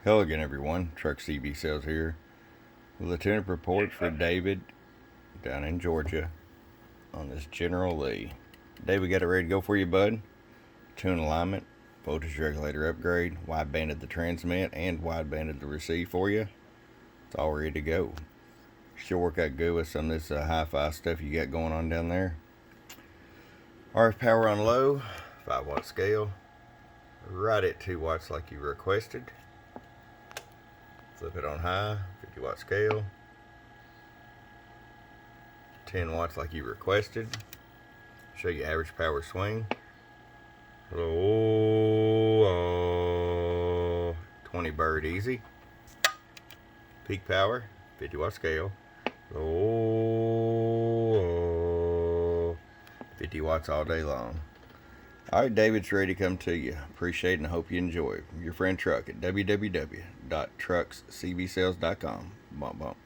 Hello again, everyone. Truck CB Sales here with a tune-up report for David down in Georgia on this General Lee. Dave, we got it ready to go for you, bud. Tune alignment, voltage regulator upgrade, wide banded the transmit, and wide banded the receive for you. It's all ready to go. Sure work out good with some of this hi-fi stuff you got going on down there. RF power on low, 5-watt scale, right at 2 watts like you requested. Flip it on high, 50-watt scale, 10 watts like you requested. Show you average power swing. 20 bird easy. Peak power, 50-watt scale. 50 watts all day long. Alright, David's ready to come to you. Appreciate it and hope you enjoy. Your friend Truck at www.truckscbsales.com. Bump bump.